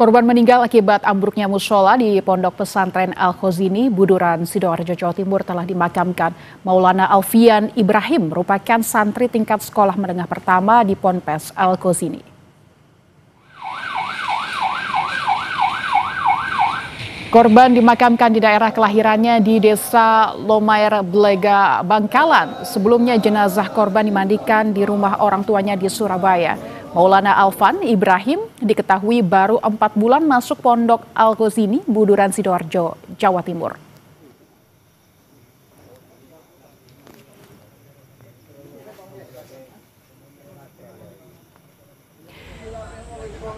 Korban meninggal akibat ambruknya musola di Pondok Pesantren Al-Khozini, Buduran, Sidoarjo, Jawa Timur telah dimakamkan. Maulana Alfian Ibrahim merupakan santri tingkat sekolah menengah pertama di Ponpes Al-Khozini. Korban dimakamkan di daerah kelahirannya di Desa Lomair Blega, Bangkalan. Sebelumnya jenazah korban dimandikan di rumah orang tuanya di Surabaya. Maulana Alfian Ibrahim diketahui baru 4 bulan masuk Pondok Al-Khozini, Buduran, Sidoarjo, Jawa Timur.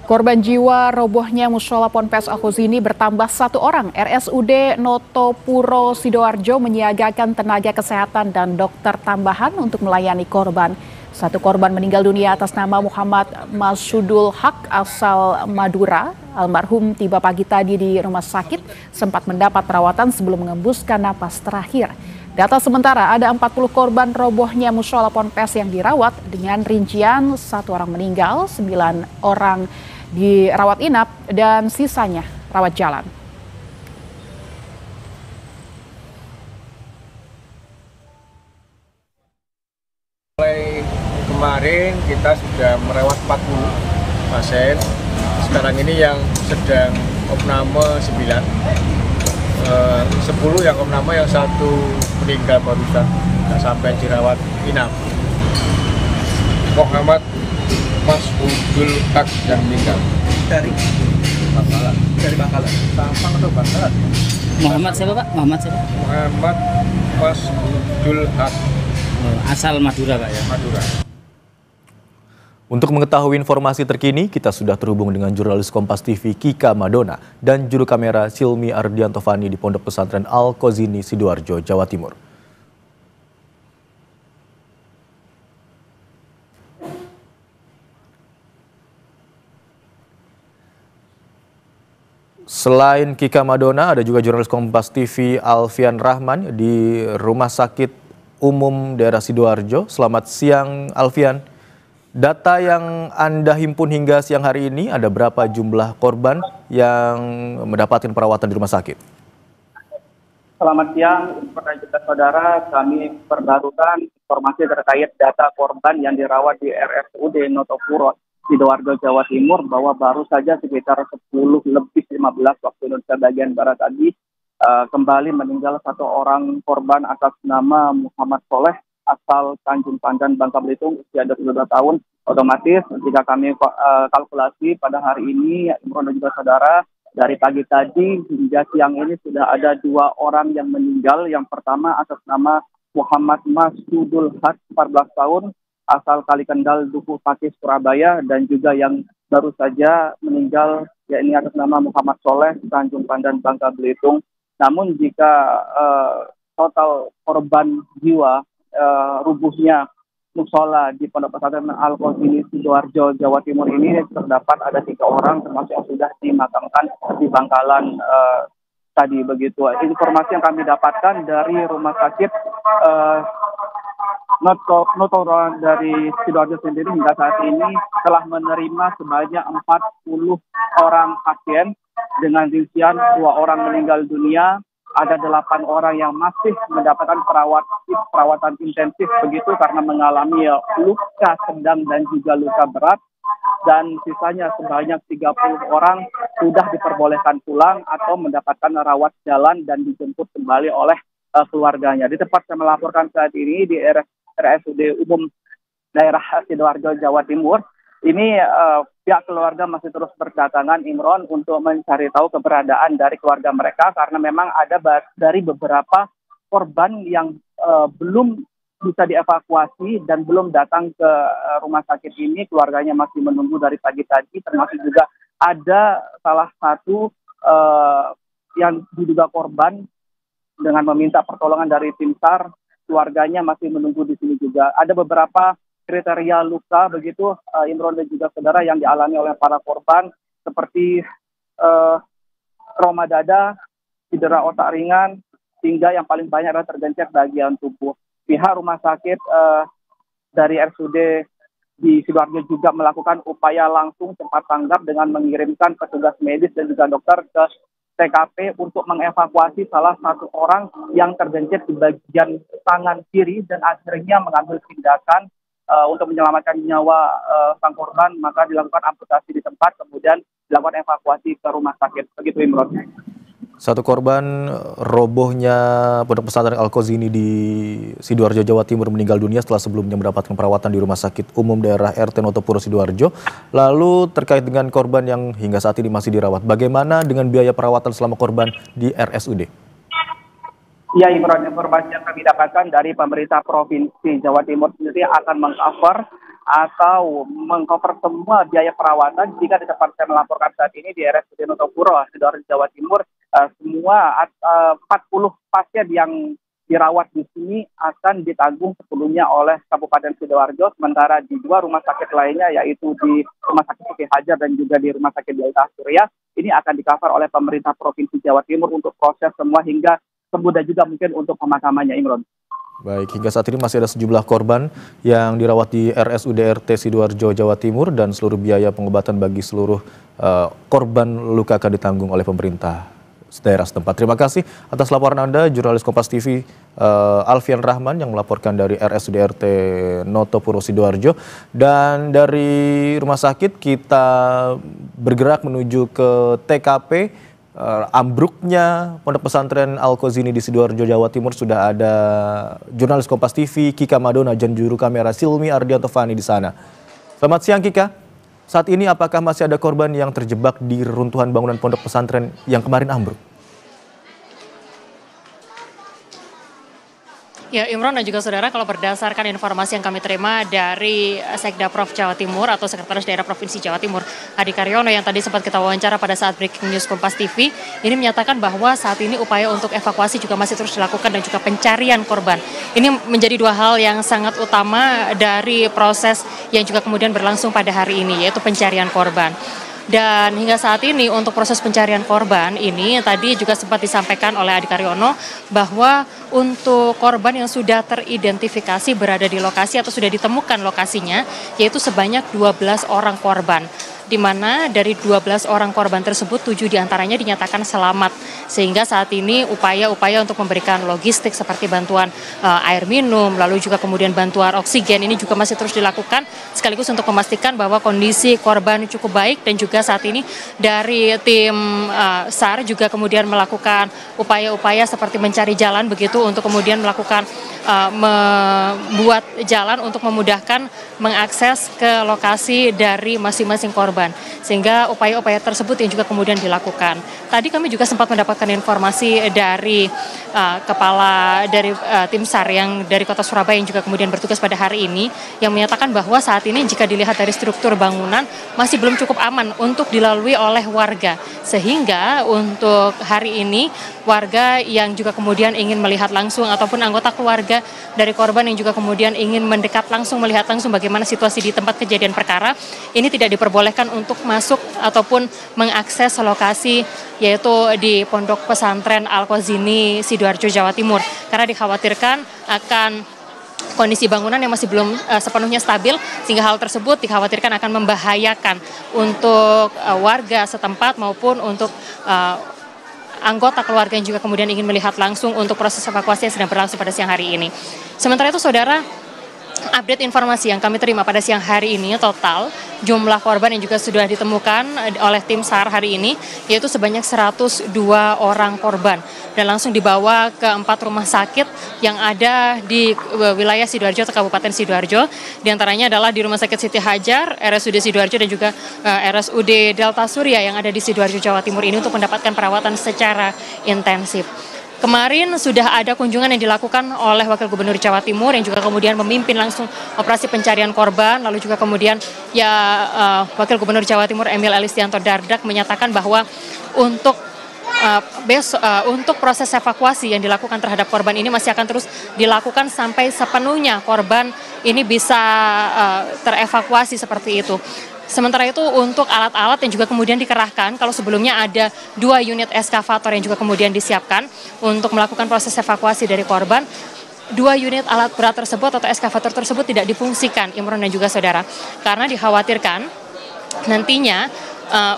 Korban jiwa robohnya musola Ponpes Al-Khozini bertambah 1 orang. RSUD Notopuro Sidoarjo menyiagakan tenaga kesehatan dan dokter tambahan untuk melayani korban. 1 korban meninggal dunia atas nama Muhammad Masudul Haq asal Madura. Almarhum tiba pagi tadi di rumah sakit, sempat mendapat perawatan sebelum mengembuskan napas terakhir. Data sementara ada 40 korban robohnya musola Ponpes yang dirawat dengan rincian 1 orang meninggal, 9 orang dirawat inap dan sisanya rawat jalan. Mulai kemarin kita sudah merawat 40 pasien. Sekarang ini yang sedang opname 9, 10 yang opname, yang 1 meninggal barusan, nggak sampai dirawat inap. Muhammad Masudul Haq yang meninggal dari Bangkalan. dari Bangkalan. Sampang atau Bangkalan? Muhammad siapa Pak? Muhammad siapa? Muhammad Masudul Haq. Asal Madura Pak ya? Madura. Untuk mengetahui informasi terkini, kita sudah terhubung dengan jurnalis Kompas TV Kika Madona dan juru kamera Silmi Ardiantovani di Pondok Pesantren Al-Khozini, Sidoarjo, Jawa Timur. Selain Kika Madona, ada juga jurnalis Kompas TV Alfian Rahman di Rumah Sakit Umum Daerah Sidoarjo. Selamat siang Alfian. Data yang Anda himpun hingga siang hari ini, ada berapa jumlah korban yang mendapatkan perawatan di rumah sakit? Selamat siang, kita saudara, kami perbarukan informasi terkait data korban yang dirawat di RSUD Notopuro, Sidoarjo, Jawa Timur, bahwa baru saja sekitar 10 lebih 15 waktu Indonesia bagian Barat tadi kembali meninggal 1 orang korban atas nama Muhammad Soleh asal Tanjung Pandan, Bangka Belitung, usia 22 tahun. Otomatis jika kami kalkulasi pada hari ini, Imron dan juga saudara, dari pagi tadi hingga siang ini sudah ada 2 orang yang meninggal. Yang pertama atas nama Muhammad Masudul Haq, 14 tahun, asal Kalikendal, Dukuh Pakis, Surabaya, dan juga yang baru saja meninggal, yakni atas nama Muhammad Soleh, Tanjung Pandan, Bangka Belitung. Namun jika total korban jiwa rubuhnya musola di Pondok Pesantren Al-Khozini, Sidoarjo, Jawa Timur ini terdapat ada 3 orang, termasuk yang sudah dimakamkan di Bangkalan tadi begitu. Informasi yang kami dapatkan dari rumah sakit Notopuro dari Sidoarjo sendiri hingga saat ini telah menerima sebanyak 40 orang pasien dengan rincian 2 orang meninggal dunia. Ada 8 orang yang masih mendapatkan perawatan intensif begitu karena mengalami luka sedang dan juga luka berat, dan sisanya sebanyak 30 orang sudah diperbolehkan pulang atau mendapatkan rawat jalan dan dijemput kembali oleh keluarganya. Di tempat saya melaporkan saat ini di RSUD Umum Daerah Sidoarjo, Jawa Timur, ini pihak keluarga masih terus berdatangan, Imron, untuk mencari tahu keberadaan dari keluarga mereka, karena memang ada dari beberapa korban yang belum bisa dievakuasi dan belum datang ke rumah sakit ini. Keluarganya masih menunggu dari pagi tadi, termasuk juga ada salah satu yang diduga korban dengan meminta pertolongan dari tim SAR. Keluarganya masih menunggu di sini juga. Ada beberapa kriteria luka begitu, Imron dan juga saudara, yang dialami oleh para korban, seperti trauma dada, cedera otak ringan, hingga yang paling banyak adalah tergencet bagian tubuh. Pihak rumah sakit dari RSUD di Sidoarjo juga melakukan upaya langsung cepat tanggap dengan mengirimkan petugas medis dan juga dokter ke TKP untuk mengevakuasi salah satu orang yang tergencet di bagian tangan kiri dan akhirnya mengambil tindakan untuk menyelamatkan nyawa sang korban, maka dilakukan amputasi di tempat, kemudian dilakukan evakuasi ke rumah sakit. Begitu, Imron. Satu korban robohnya Pondok Pesantren Al-Qazini di Sidoarjo, Jawa Timur meninggal dunia setelah sebelumnya mendapatkan perawatan di Rumah Sakit Umum Daerah RT Notopuro Sidoarjo. Lalu terkait dengan korban yang hingga saat ini masih dirawat, bagaimana dengan biaya perawatan selama korban di RSUD? Ya, Imron, informasi yang kami dapatkan dari pemerintah Provinsi Jawa Timur sendiri akan mengcover semua biaya perawatan jika di tempat saya melaporkan saat ini di RSUD Notopuro Sidoarjo, Jawa Timur. Semua 40 pasien yang dirawat di sini akan ditanggung sepenuhnya oleh Kabupaten Sidoarjo, sementara di dua rumah sakit lainnya, yaitu di Rumah Sakit Siti Hajar dan juga di Rumah Sakit Delta Surya, ini akan di-cover oleh pemerintah Provinsi Jawa Timur untuk proses semua hingga sembuh dan juga mungkin untuk pemakamannya, Imron. Baik, hingga saat ini masih ada sejumlah korban yang dirawat di RSUD RT Sidoarjo, Jawa Timur, dan seluruh biaya pengobatan bagi seluruh korban luka akan ditanggung oleh pemerintah daerah setempat. Terima kasih atas laporan Anda, jurnalis Kompas TV Alfian Rahman yang melaporkan dari RSUD RT Notopuro Sidoarjo. Dan dari rumah sakit kita bergerak menuju ke TKP ambruknya Pondok Pesantren Al-Qazini di Sidoarjo, Jawa Timur. Sudah ada jurnalis Kompas TV Kika Madona dan juru kamera Silmi Ardianto Fani di sana. Selamat siang, Kika. Saat ini apakah masih ada korban yang terjebak di reruntuhan bangunan pondok pesantren yang kemarin ambruk? Ya, Imron dan juga saudara, kalau berdasarkan informasi yang kami terima dari Sekda Prof Jawa Timur atau Sekretaris Daerah Provinsi Jawa Timur, Adi Karyono, yang tadi sempat kita wawancara pada saat breaking news Kompas TV, ini menyatakan bahwa saat ini upaya untuk evakuasi juga masih terus dilakukan dan juga pencarian korban. Ini menjadi dua hal yang sangat utama dari proses yang juga kemudian berlangsung pada hari ini, yaitu pencarian korban. Dan hingga saat ini untuk proses pencarian korban ini tadi juga sempat disampaikan oleh Adi Karyono bahwa untuk korban yang sudah teridentifikasi berada di lokasi atau sudah ditemukan lokasinya, yaitu sebanyak 12 orang korban. Di mana dari 12 orang korban tersebut 7 diantaranya dinyatakan selamat, sehingga saat ini upaya-upaya untuk memberikan logistik seperti bantuan air minum, lalu juga kemudian bantuan oksigen ini juga masih terus dilakukan, sekaligus untuk memastikan bahwa kondisi korban cukup baik. Dan juga saat ini dari tim SAR juga kemudian melakukan upaya-upaya seperti mencari jalan begitu untuk kemudian melakukan membuat jalan untuk memudahkan mengakses ke lokasi dari masing-masing korban, sehingga upaya-upaya tersebut yang juga kemudian dilakukan. Tadi kami juga sempat mendapatkan informasi dari kepala dari tim SAR yang dari Kota Surabaya yang juga kemudian bertugas pada hari ini, yang menyatakan bahwa saat ini jika dilihat dari struktur bangunan masih belum cukup aman untuk dilalui oleh warga, sehingga untuk hari ini warga yang juga kemudian ingin melihat langsung ataupun anggota keluarga dari korban yang juga kemudian ingin mendekat langsung, melihat langsung bagaimana situasi di tempat kejadian perkara, ini tidak diperbolehkan untuk masuk ataupun mengakses lokasi, yaitu di Pondok Pesantren Al-Qazini Sidoarjo, Jawa Timur, karena dikhawatirkan akan kondisi bangunan yang masih belum sepenuhnya stabil, sehingga hal tersebut dikhawatirkan akan membahayakan untuk warga setempat maupun untuk anggota keluarga yang juga kemudian ingin melihat langsung untuk proses evakuasi yang sedang berlangsung pada siang hari ini. Sementara itu, saudara, update informasi yang kami terima pada siang hari ini, total jumlah korban yang juga sudah ditemukan oleh tim SAR hari ini yaitu sebanyak 102 orang korban, dan langsung dibawa ke 4 rumah sakit yang ada di wilayah Sidoarjo atau Kabupaten Sidoarjo. Di antaranya adalah di Rumah Sakit Siti Hajar, RSUD Sidoarjo, dan juga RSUD Delta Surya yang ada di Sidoarjo, Jawa Timur ini untuk mendapatkan perawatan secara intensif. Kemarin sudah ada kunjungan yang dilakukan oleh Wakil Gubernur Jawa Timur yang juga kemudian memimpin langsung operasi pencarian korban, lalu juga kemudian Wakil Gubernur Jawa Timur Emil Elistianto Dardak menyatakan bahwa untuk untuk proses evakuasi yang dilakukan terhadap korban ini masih akan terus dilakukan sampai sepenuhnya korban ini bisa terevakuasi seperti itu. Sementara itu untuk alat-alat yang juga kemudian dikerahkan, kalau sebelumnya ada 2 unit eskavator yang juga kemudian disiapkan untuk melakukan proses evakuasi dari korban, dua unit alat berat tersebut atau eskavator tersebut tidak difungsikan, Imron dan juga saudara, karena dikhawatirkan nantinya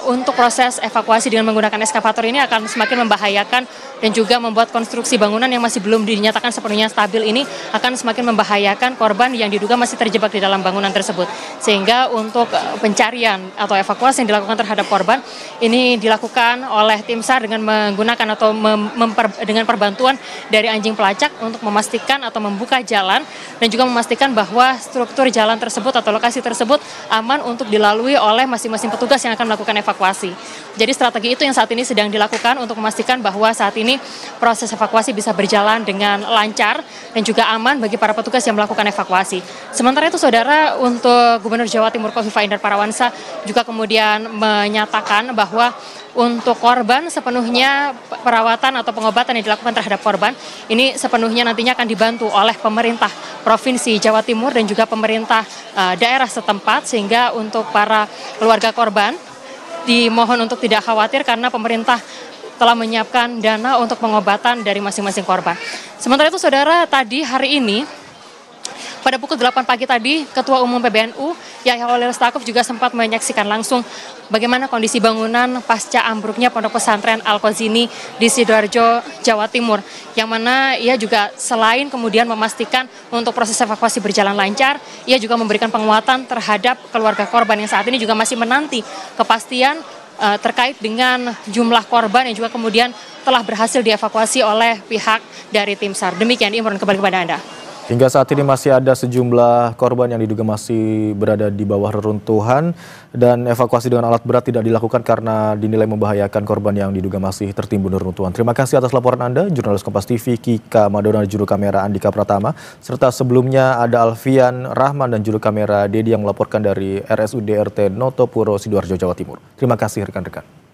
untuk proses evakuasi dengan menggunakan eskavator ini akan semakin membahayakan dan juga membuat konstruksi bangunan yang masih belum dinyatakan sepenuhnya stabil ini akan semakin membahayakan korban yang diduga masih terjebak di dalam bangunan tersebut. Sehingga untuk pencarian atau evakuasi yang dilakukan terhadap korban ini dilakukan oleh tim SAR dengan menggunakan atau dengan perbantuan dari anjing pelacak untuk memastikan atau membuka jalan dan juga memastikan bahwa struktur jalan tersebut atau lokasi tersebut aman untuk dilalui oleh masing-masing petugas yang akan melakukan evakuasi. Jadi strategi itu yang saat ini sedang dilakukan untuk memastikan bahwa saat ini proses evakuasi bisa berjalan dengan lancar dan juga aman bagi para petugas yang melakukan evakuasi. Sementara itu saudara, untuk Gubernur Jawa Timur Khofifah Indar Parawansa juga kemudian menyatakan bahwa untuk korban sepenuhnya perawatan atau pengobatan yang dilakukan terhadap korban ini sepenuhnya nantinya akan dibantu oleh pemerintah Provinsi Jawa Timur dan juga pemerintah daerah setempat, sehingga untuk para keluarga korban dimohon untuk tidak khawatir karena pemerintah telah menyiapkan dana untuk pengobatan dari masing-masing korban. Sementara itu saudara, tadi hari ini pada pukul 8 pagi tadi, Ketua Umum PBNU Yahya Holil Stakuf juga sempat menyaksikan langsung bagaimana kondisi bangunan pasca ambruknya Pondok Pesantren Al-Qazini di Sidoarjo, Jawa Timur. Yang mana ia juga selain kemudian memastikan untuk proses evakuasi berjalan lancar, ia juga memberikan penguatan terhadap keluarga korban yang saat ini juga masih menanti kepastian terkait dengan jumlah korban yang juga kemudian telah berhasil dievakuasi oleh pihak dari tim SAR. Demikian, Imron, kembali kepada Anda. Hingga saat ini masih ada sejumlah korban yang diduga masih berada di bawah reruntuhan dan evakuasi dengan alat berat tidak dilakukan karena dinilai membahayakan korban yang diduga masih tertimbun reruntuhan. Terima kasih atas laporan Anda, jurnalis Kompas TV Kika Madona, juru kamera Andika Pratama, serta sebelumnya ada Alfian Rahman dan juru kamera Dedi yang melaporkan dari RSUD RT Notopuro Sidoarjo, Jawa Timur. Terima kasih rekan-rekan.